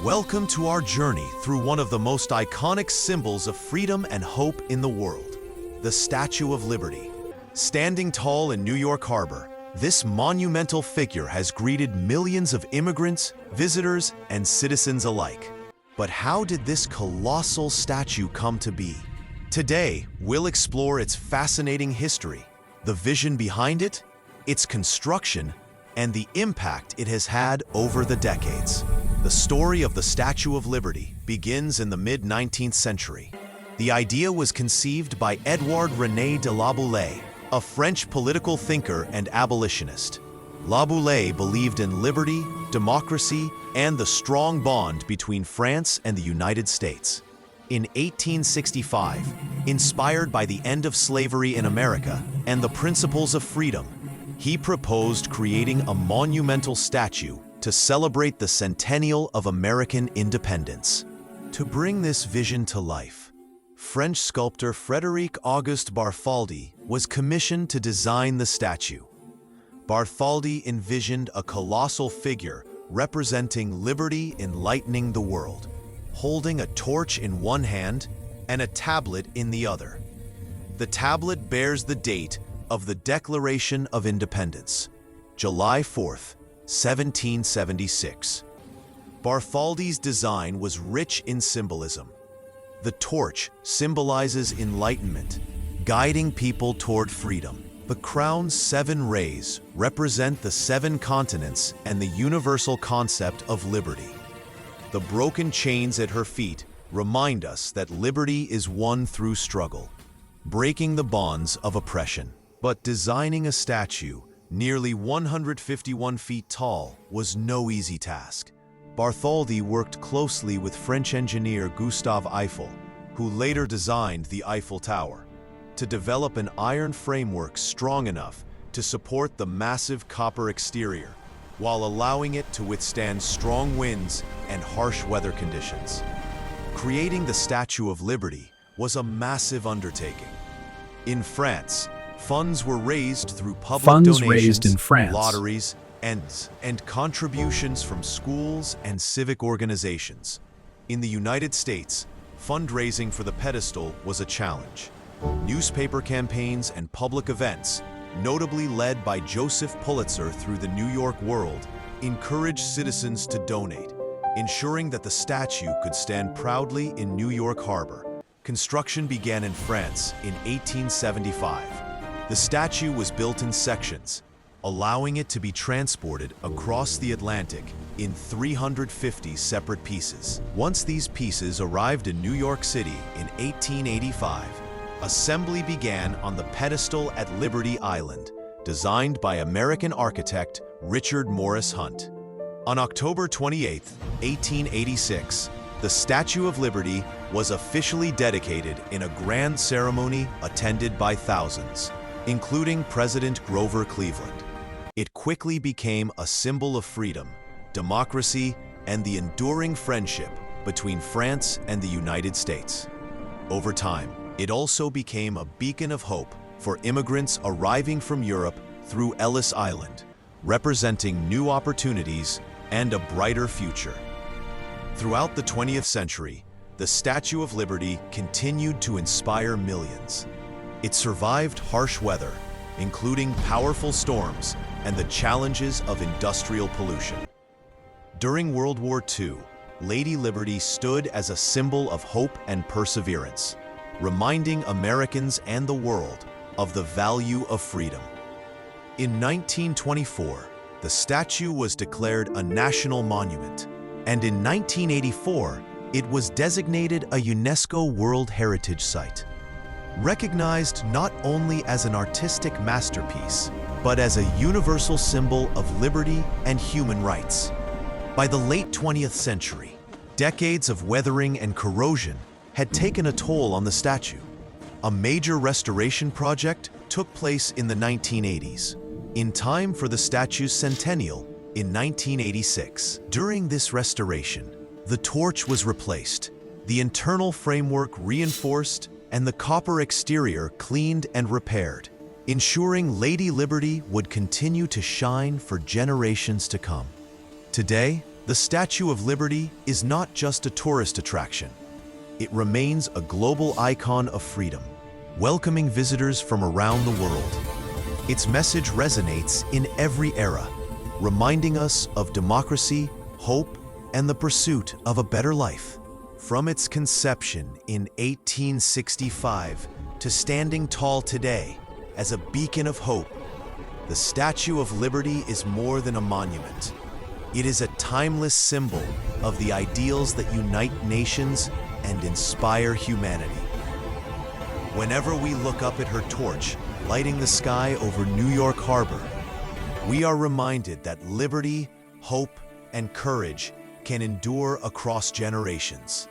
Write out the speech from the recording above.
Welcome to our journey through one of the most iconic symbols of freedom and hope in the world, the Statue of Liberty. Standing tall in New York Harbor, this monumental figure has greeted millions of immigrants, visitors, and citizens alike. But how did this colossal statue come to be? Today, we'll explore its fascinating history, the vision behind it, its construction, and the impact it has had over the decades. The story of the Statue of Liberty begins in the mid-19th century. The idea was conceived by Édouard René de Laboulaye, a French political thinker and abolitionist. Laboulaye believed in liberty, democracy, and the strong bond between France and the United States. In 1865, inspired by the end of slavery in America and the principles of freedom, he proposed creating a monumental statue to celebrate the centennial of American independence. To bring this vision to life, French sculptor Frédéric Auguste Bartholdi was commissioned to design the statue. Bartholdi envisioned a colossal figure representing liberty enlightening the world, holding a torch in one hand and a tablet in the other. The tablet bears the date of the Declaration of Independence, July 4th, 1776. Bartholdi's design was rich in symbolism. The torch symbolizes enlightenment, guiding people toward freedom. The crown's 7 rays represent the 7 continents and the universal concept of liberty. The broken chains at her feet remind us that liberty is won through struggle, breaking the bonds of oppression. But designing a statue nearly 151 feet tall was no easy task. Bartholdi worked closely with French engineer Gustave Eiffel, who later designed the Eiffel Tower, to develop an iron framework strong enough to support the massive copper exterior, while allowing it to withstand strong winds and harsh weather conditions. Creating the Statue of Liberty was a massive undertaking. In France, funds were raised through public donations, lotteries, and contributions from schools and civic organizations. In the United States, fundraising for the pedestal was a challenge. Newspaper campaigns and public events, notably led by Joseph Pulitzer through the New York World, encouraged citizens to donate, ensuring that the statue could stand proudly in New York Harbor. Construction began in France in 1875. The statue was built in sections, allowing it to be transported across the Atlantic in 350 separate pieces. Once these pieces arrived in New York City in 1885, assembly began on the pedestal at Liberty Island, designed by American architect Richard Morris Hunt. On October 28, 1886, the Statue of Liberty was officially dedicated in a grand ceremony attended by thousands, including President Grover Cleveland. It quickly became a symbol of freedom, democracy, and the enduring friendship between France and the United States. Over time, it also became a beacon of hope for immigrants arriving from Europe through Ellis Island, representing new opportunities and a brighter future. Throughout the 20th century, the Statue of Liberty continued to inspire millions. It survived harsh weather, including powerful storms and the challenges of industrial pollution. During World War II, Lady Liberty stood as a symbol of hope and perseverance, reminding Americans and the world of the value of freedom. In 1924, the statue was declared a national monument, and in 1984, it was designated a UNESCO World Heritage Site. Recognized not only as an artistic masterpiece, but as a universal symbol of liberty and human rights. By the late 20th century, decades of weathering and corrosion had taken a toll on the statue. A major restoration project took place in the 1980s, in time for the statue's centennial in 1986. During this restoration, the torch was replaced, the internal framework reinforced, and the copper exterior cleaned and repaired, ensuring Lady Liberty would continue to shine for generations to come. Today, The Statue of Liberty is not just a tourist attraction. It remains a global icon of freedom, welcoming visitors from around the world. Its message resonates in every era, reminding us of democracy, hope, and the pursuit of a better life. From its conception in 1865 to standing tall today as a beacon of hope, the Statue of Liberty is more than a monument. It is a timeless symbol of the ideals that unite nations and inspire humanity. Whenever we look up at her torch, lighting the sky over New York Harbor, we are reminded that liberty, hope, and courage can endure across generations.